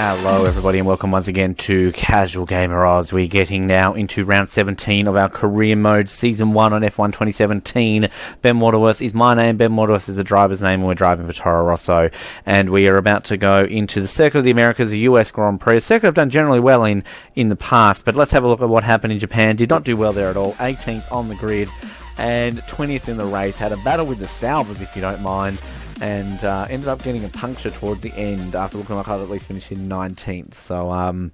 Hello everybody and welcome once again to Casual Gamer Oz. We're getting now into round 17 of our career mode season 1 on F1 2017. Ben Waterworth is my name, Ben Waterworth is the driver's name, and we're driving for Toro Rosso. And we are about to go into the Circuit of the Americas, the US Grand Prix. A circuit I've done generally well in the past, but let's have a look at what happened in Japan. Did not do well there at all. 18th on the grid and 20th in the race. Had a battle with the Salvers, if you don't mind. And ended up getting a puncture towards the end after looking like I'd at least finished in 19th. So,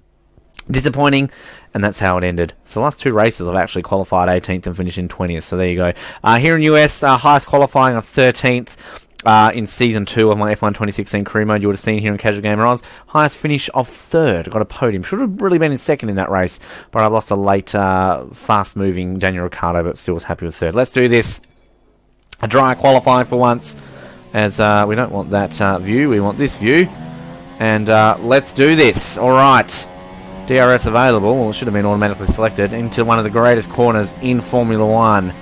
disappointing, and that's how it ended. So the last two races I've actually qualified 18th and finished in 20th. So there you go. Here in US, highest qualifying of 13th in Season 2 of my F1 2016 career mode. You would have seen here in Casual Gamer Oz. Highest finish of 3rd. Got a podium. Should have really been in 2nd in that race, but I lost a late, fast-moving Daniel Ricciardo, but still was happy with 3rd. Let's do this. A dry qualifying for once. As we don't want that view, we want this view. And let's do this. Alright. DRS available. Well, it should have been automatically selected. Into one of the greatest corners in Formula 1.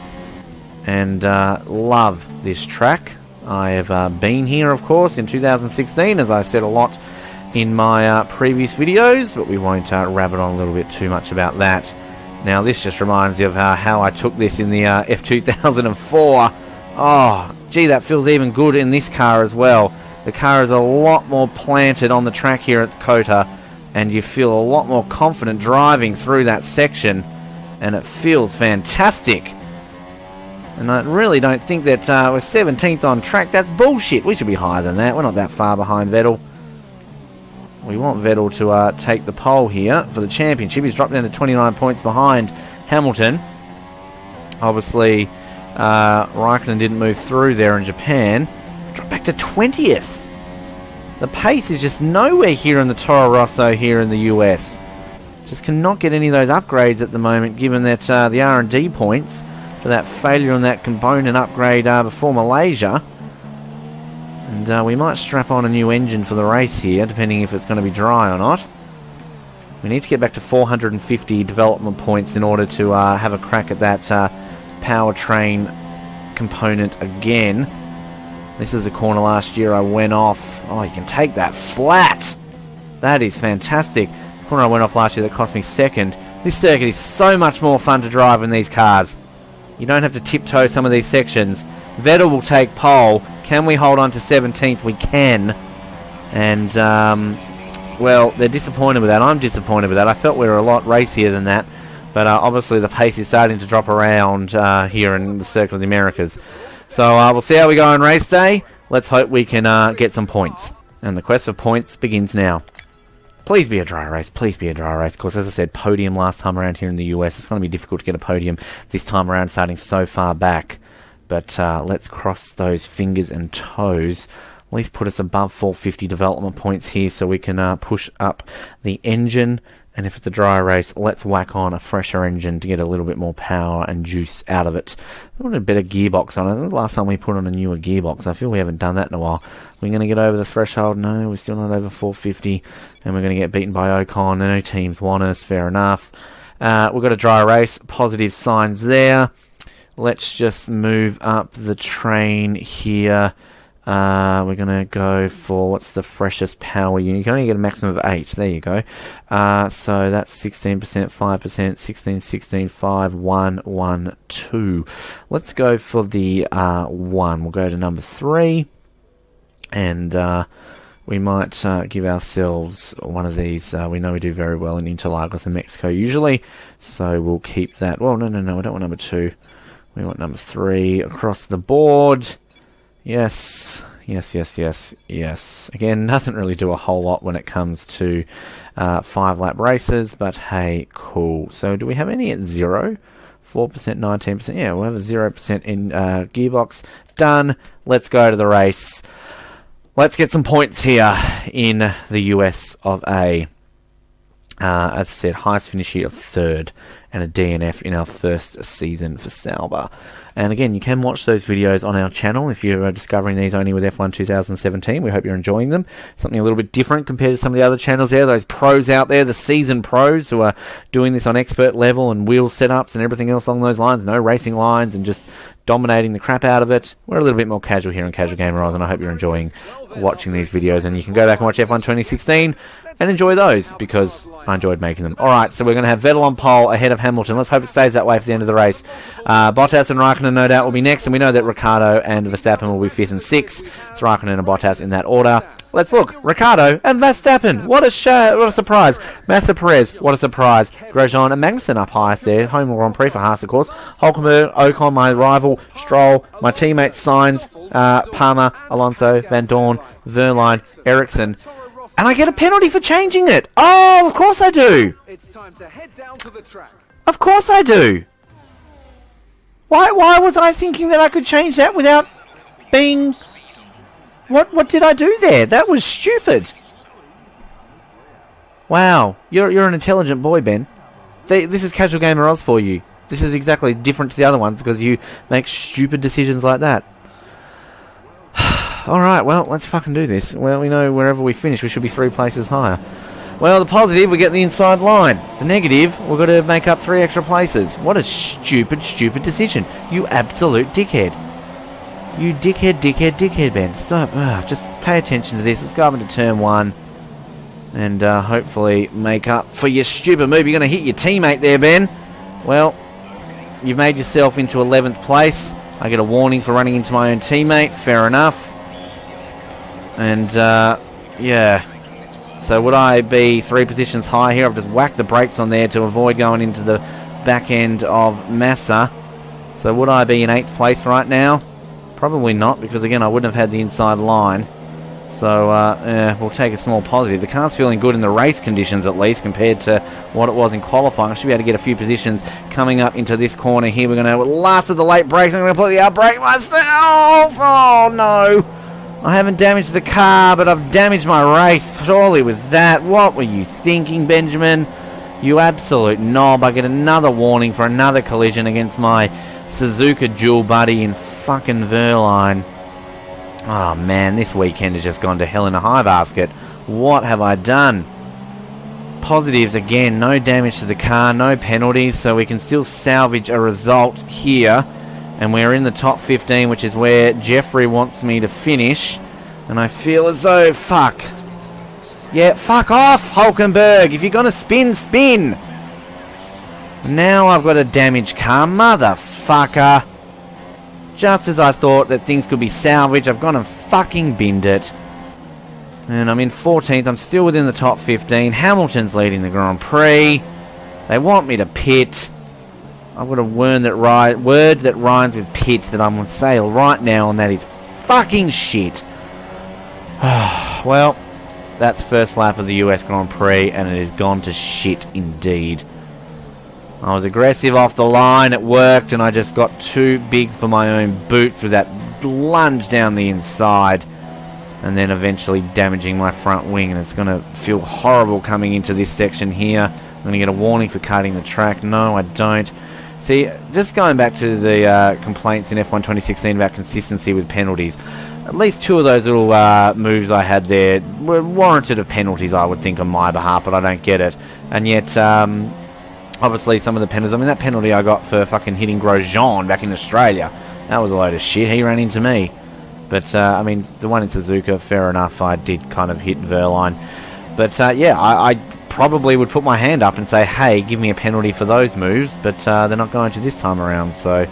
And love this track. I have been here, of course, in 2016, as I said a lot in my previous videos. But we won't rabbit on a little bit too much about that. Now, this just reminds you of how I took this in the F2004. Oh, gee, that feels even good in this car as well. The car is a lot more planted on the track here at the COTA, and you feel a lot more confident driving through that section, and it feels fantastic. And I really don't think that we're 17th on track. That's bullshit. We should be higher than that. We're not that far behind Vettel. We want Vettel to take the pole here for the championship. He's dropped down to 29 points behind Hamilton. Obviously, Raikkonen didn't move through there in Japan. Dropped back to 20th. The pace is just nowhere here in the Toro Rosso here in the US. Just cannot get any of those upgrades at the moment, given that the R&D points for that failure on that component upgrade before Malaysia. And we might strap on a new engine for the race here, depending if it's going to be dry or not. We need to get back to 450 development points in order to have a crack at that powertrain component again. This is the corner last year I went off. Oh, you can take that flat. That is fantastic. This corner I went off last year that cost me 2nd. This circuit is so much more fun to drive in these cars. You don't have to tiptoe some of these sections. Vettel will take pole. Can we hold on to 17th? We can. And, well, they're disappointed with that. I'm disappointed with that. I felt we were a lot racier than that. But obviously the pace is starting to drop around here in the Circuit of the Americas. So we'll see how we go on race day. Let's hope we can get some points. And the quest for points begins now. Please be a dry race. Please be a dry race. Of course, as I said, podium last time around here in the US. It's going to be difficult to get a podium this time around, starting so far back. But let's cross those fingers and toes. At least put us above 450 development points here so we can push up the engine. And if it's a dry race, let's whack on a fresher engine to get a little bit more power and juice out of it. I want a better gearbox on it. The last time we put on a newer gearbox, I feel we haven't done that in a while. We're going to get over the threshold. No, we're still not over 450. And we're going to get beaten by Ocon. No teams want us. Fair enough. We've got a dry race. Positive signs there. Let's just move up the train here. We're going to go for, what's the freshest power unit? You can only get a maximum of 8. There you go. So that's 16%, 5%, 16, 16, 5, 1, 1, 2. Let's go for the 1. We'll go to number 3. And we might give ourselves one of these. We know we do very well in Interlagos and Mexico usually. So we'll keep that. Well, no. I don't want number 2. We want number 3 across the board. Yes. Again, doesn't really do a whole lot when it comes to 5-lap races, but hey, cool. So do we have any at 0? 4%, 19%? Yeah, we'll have a 0% in gearbox. Done. Let's go to the race. Let's get some points here in the US of A. As I said, highest finish here of 3rd and a DNF in our first season for Sauber. And again, you can watch those videos on our channel if you're discovering these only with F1 2017. We hope you're enjoying them. Something a little bit different compared to some of the other channels there. Those pros out there, the seasoned pros who are doing this on expert level and wheel setups and everything else along those lines. No racing lines and just dominating the crap out of it. We're a little bit more casual here on Casual Gamer Oz, and I hope you're enjoying watching these videos. And you can go back and watch F1 2016 and enjoy those, because I enjoyed making them. Alright, so we're going to have Vettel on pole ahead of Hamilton. Let's hope it stays that way for the end of the race. Bottas and Raikkonen no doubt will be next, and we know that Ricciardo and Verstappen will be 5th and 6th. It's Raikkonen and Bottas in that order. Let's look. Ricciardo and Verstappen. What a surprise. Massa Perez. What a surprise. Grosjean and Magnussen up highest there. Home Grand Prix for Haas, of course. Hulkenberg, Ocon, my rival. Stroll, my teammates Sainz, Palmer, Alonso, Van Dorn, Verline, Ericsson. And I get a penalty for changing it. Oh, of course I do. It's time to head down to the track. Of course I do. Why was I thinking that I could change that without being... What did I do there? That was stupid. Wow, you're an intelligent boy, Ben. This is Casual Gamer Oz for you. This is exactly different to the other ones because you make stupid decisions like that. Alright, well, let's fucking do this. Well, we know wherever we finish, we should be 3 places higher. Well, the positive, we get the inside line. The negative, we've got to make up 3 extra places. What a stupid decision. You absolute dickhead. You dickhead, Ben. Stop. Just pay attention to this. Let's go up into turn 1. And hopefully make up for your stupid move. You're going to hit your teammate there, Ben. Well, you've made yourself into 11th place. I get a warning for running into my own teammate. Fair enough. And, yeah. So would I be 3 positions high here? I've just whacked the brakes on there to avoid going into the back end of Massa. So would I be in 8th place right now? Probably not, because again I wouldn't have had the inside line. So we'll take a small positive. The car's feeling good in the race conditions at least compared to what it was in qualifying. I should be able to get a few positions coming up into this corner here. We're going to last of the late brakes. I'm going to completely outbrake myself. Oh no. I haven't damaged the car, but I've damaged my race. Surely with that. What were you thinking, Benjamin? You absolute knob. I get another warning for another collision against my Suzuka dual buddy in fucking Verline. Oh man, this weekend has just gone to hell in a high basket. What have I done? Positives again, no damage to the car, no penalties, so we can still salvage a result here. And we're in the top 15, which is where Jeffrey wants me to finish. And I feel as though, fuck. Yeah, fuck off, Hulkenberg. If you're going to spin, spin. Now I've got a damaged car, motherfucker. Just as I thought that things could be salvaged, I've gone and fucking binned it. And I'm in 14th. I'm still within the top 15. Hamilton's leading the Grand Prix. They want me to pit. I've got a word that rhymes with pit that I'm on sale right now, and that is fucking shit. Well, that's first lap of the US Grand Prix, and it has gone to shit indeed. I was aggressive off the line, it worked, and I just got too big for my own boots with that lunge down the inside, and then eventually damaging my front wing, and it's going to feel horrible coming into this section here. I'm going to get a warning for cutting the track. No, I don't. See, just going back to the complaints in F1 2016 about consistency with penalties, at least 2 of those little moves I had there were warranted of penalties, I would think, on my behalf, but I don't get it. And yet, obviously, some of the penalties, I mean, that penalty I got for fucking hitting Grosjean back in Australia, that was a load of shit. He ran into me. But, I mean, the one in Suzuka, fair enough, I did kind of hit Verline. But, yeah, I probably would put my hand up and say, hey, give me a penalty for those moves, but they're not going to this time around. So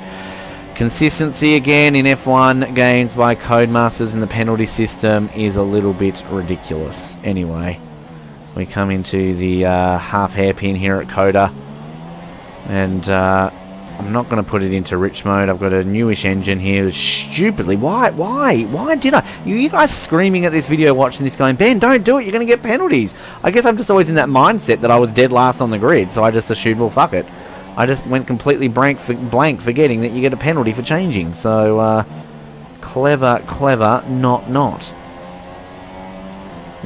consistency again in F1 games by Codemasters in the penalty system is a little bit ridiculous. Anyway, we come into the half hairpin here at Coda, and I'm not going to put it into rich mode. I've got a newish engine here. Stupidly, why did I? You guys screaming at this video, watching this, going, Ben, don't do it. You're going to get penalties. I guess I'm just always in that mindset that I was dead last on the grid, so I just assumed, well, fuck it. I just went completely blank, forgetting that you get a penalty for changing. So clever, not.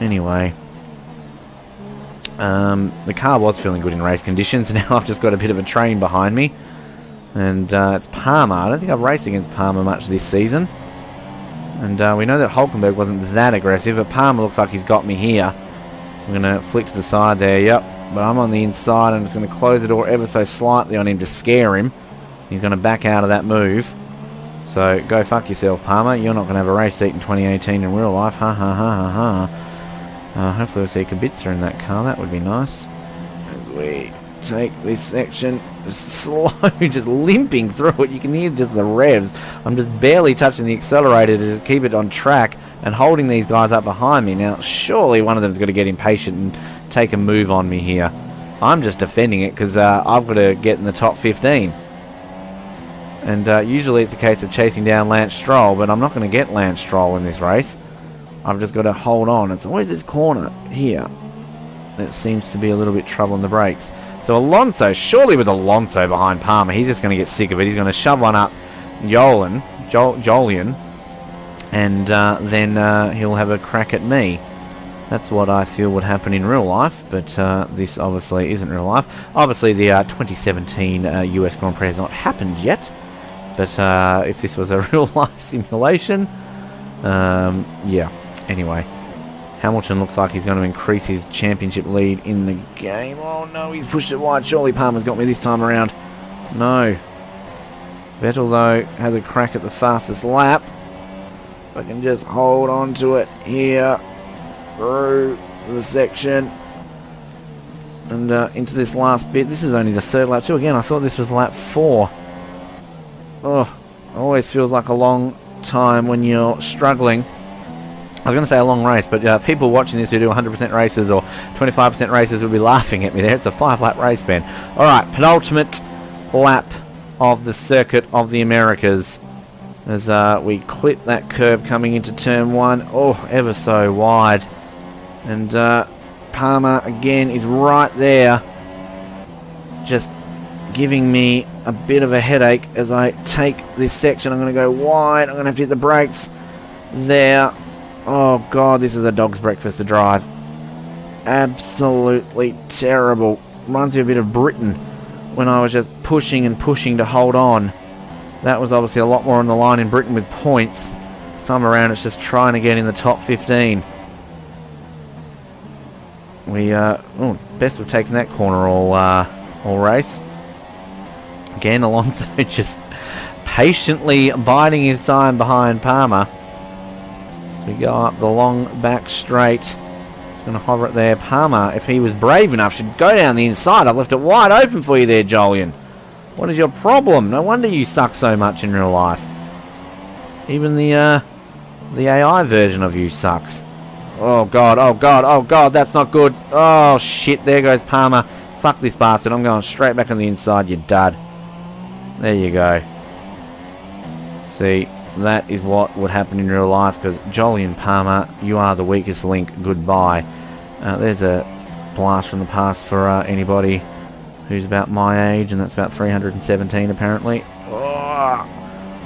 Anyway. The car was feeling good in race conditions. Now I've just got a bit of a train behind me. And it's Palmer. I don't think I've raced against Palmer much this season. And we know that Hulkenberg wasn't that aggressive, but Palmer looks like he's got me here. I'm going to flick to the side there, yep. But I'm on the inside, and I'm just going to close the door ever so slightly on him to scare him. He's going to back out of that move. So go fuck yourself, Palmer. You're not going to have a race seat in 2018 in real life. Ha ha ha ha ha. Hopefully we'll see Kubica in that car. That would be nice. As we take this section slow, just limping through it. You can hear just the revs. I'm just barely touching the accelerator to just keep it on track and holding these guys up behind me. Now, surely one of them's got to get impatient and take a move on me here. I'm just defending it because I've got to get in the top 15. And usually it's a case of chasing down Lance Stroll, but I'm not going to get Lance Stroll in this race. I've just got to hold on. It's always this corner here that seems to be a little bit trouble in the brakes. So Alonso, surely with Alonso behind Palmer, he's just going to get sick of it. He's going to shove one up Jolien, and then he'll have a crack at me. That's what I feel would happen in real life, but this obviously isn't real life. Obviously the 2017 US Grand Prix has not happened yet, but if this was a real life simulation, yeah. Anyway, Hamilton looks like he's going to increase his championship lead in the game. Oh no, he's pushed it wide. Surely Palmer's got me this time around. No. Vettel, though, has a crack at the fastest lap. If I can just hold on to it here through the section and into this last bit. This is only the third lap too. Again, I thought this was lap 4. Oh, always feels like a long time when you're struggling. I was going to say a long race, but people watching this who do 100% races or 25% races will be laughing at me there. It's a 5-lap race, Ben. Alright, penultimate lap of the Circuit of the Americas as we clip that curb coming into turn 1. Oh, ever so wide. And Palmer, again, is right there, just giving me a bit of a headache as I take this section. I'm going to go wide. I'm going to have to hit the brakes there. Oh, God, this is a dog's breakfast to drive. Absolutely terrible. Reminds me a bit of Britain when I was just pushing and pushing to hold on. That was obviously a lot more on the line in Britain with points. This time around, it's just trying to get in the top 15. We, best have taken that corner all race. Again, Alonso just patiently biding his time behind Palmer. We go up the long back straight. It's going to hover it there. Palmer, if he was brave enough, should go down the inside. I've left it wide open for you there, Jolien. What is your problem? No wonder you suck so much in real life. Even the AI version of you sucks. Oh, God, oh, God, oh, God, that's not good. Oh, shit, there goes Palmer. Fuck this bastard. I'm going straight back on the inside, you dud. There you go. See, that is what would happen in real life, because Jolien Palmer, you are the weakest link. Goodbye. There's a blast from the past for anybody who's about my age, and that's about 317 apparently. Oh,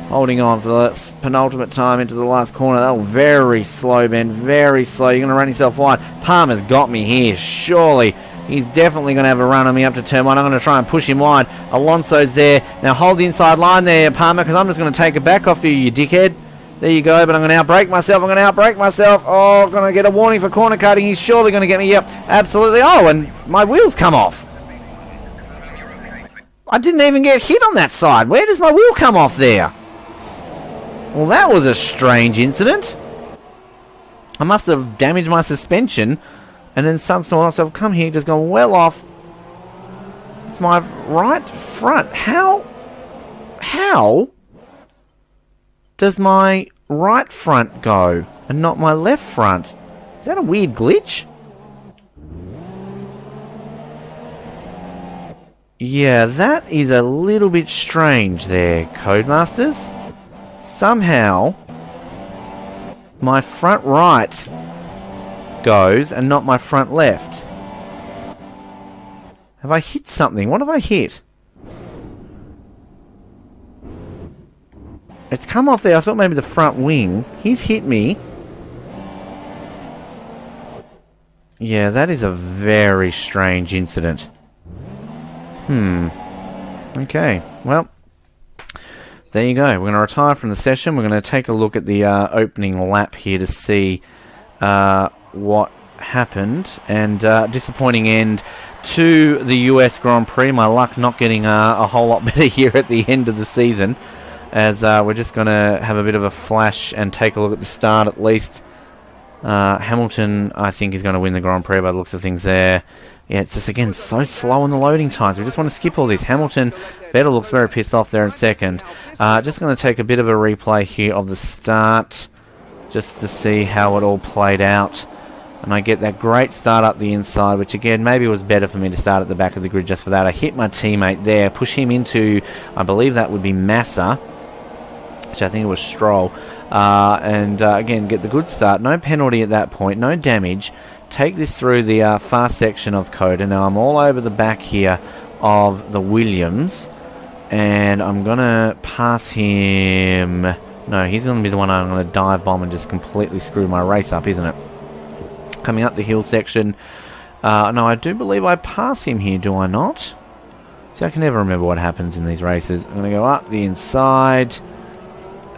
holding on for the penultimate time into the last corner. That was very slow, Ben. Very slow. You're going to run yourself wide. Palmer's got me here, surely. He's definitely going to have a run on me up to turn 1. I'm going to try and push him wide. Alonso's there. Now hold the inside line there, Palmer, because I'm just going to take it back off you dickhead. There you go, but I'm going to outbrake myself. Oh, I'm going to get a warning for corner cutting. He's surely going to get me. Yep, absolutely. Oh, and my wheels come off. I didn't even get hit on that side. Where does my wheel come off there? Well, that was a strange incident. I must have damaged my suspension. And then someone else have come here, just gone well off. It's my right front. How does my right front go and not my left front? Is that a weird glitch? Yeah, that is a little bit strange there, Codemasters. Somehow, my front right goes and not my front left. Have I hit something? What have I hit? It's come off there. I thought maybe the front wing. He's hit me. Yeah, that is a very strange incident. Okay. Well, there you go. We're going to retire from the session. We're going to take a look at the opening lap here to see what happened. And disappointing end to the US Grand Prix. My luck not getting a whole lot better here at the end of the season, as we're just going to have a bit of a flash and take a look at the start at least. Hamilton, I think, is going to win the Grand Prix by the looks of things there. Yeah, it's just, again, so slow in the loading times. We just want to skip all these. Hamilton, Vettel looks very pissed off there in second. Just going to take a bit of a replay here of the start, just to see how it all played out. And I get that great start up the inside, which, again, maybe was better for me to start at the back of the grid just for that. I hit my teammate there, push him into, I believe that would be Massa, which I think it was Stroll. Again, get the good start. No penalty at that point, no damage. Take this through the fast section of Coda. Now I'm all over the back here of the Williams, and I'm going to pass him. No, he's going to be the one I'm going to dive bomb and just completely screw my race up, isn't it? Coming up the hill section. No, I do believe I pass him here, do I not? See, I can never remember what happens in these races. I'm going to go up the inside.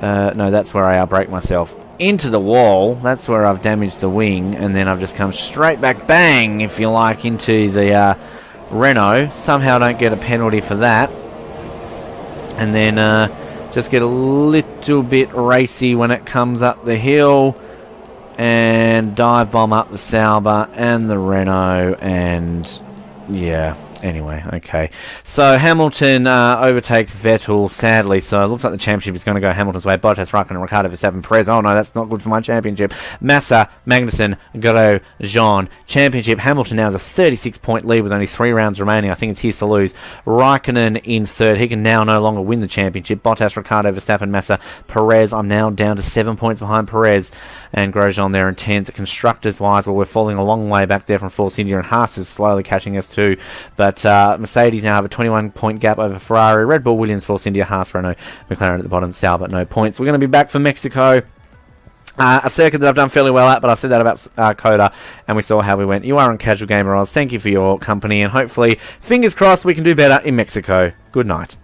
No, that's where I outbrake myself. Into the wall. That's where I've damaged the wing, and then I've just come straight back, bang, if you like, into the Renault. Somehow don't get a penalty for that. And then just get a little bit racy when it comes up the hill. And dive bomb up the Sauber and the Renault, and yeah. Anyway, okay. So Hamilton overtakes Vettel, sadly. So it looks like the championship is going to go Hamilton's way. Bottas, Raikkonen, Ricciardo, Verstappen, Perez. Oh no, that's not good for my championship. Massa, Magnussen, Grosjean, Jean. Championship. Hamilton now has a 36-point lead with only 3 rounds remaining. I think it's his to lose. Raikkonen in third. He can now no longer win the championship. Bottas, Ricciardo, Verstappen, Massa, Perez. I'm now down to 7 points behind Perez. And Grosjean there in 10th. Constructors-wise, well, we're falling a long way back there from Force India, and Haas is slowly catching us too. But Mercedes now have a 21-point gap over Ferrari, Red Bull, Williams, Force India, Haas, Renault, McLaren at the bottom, Sauber, no points. We're going to be back for Mexico. A circuit that I've done fairly well at, but I said that about Coda, and we saw how we went. You are on Casual Gamer Oz. Thank you for your company, and hopefully, fingers crossed, we can do better in Mexico. Good night.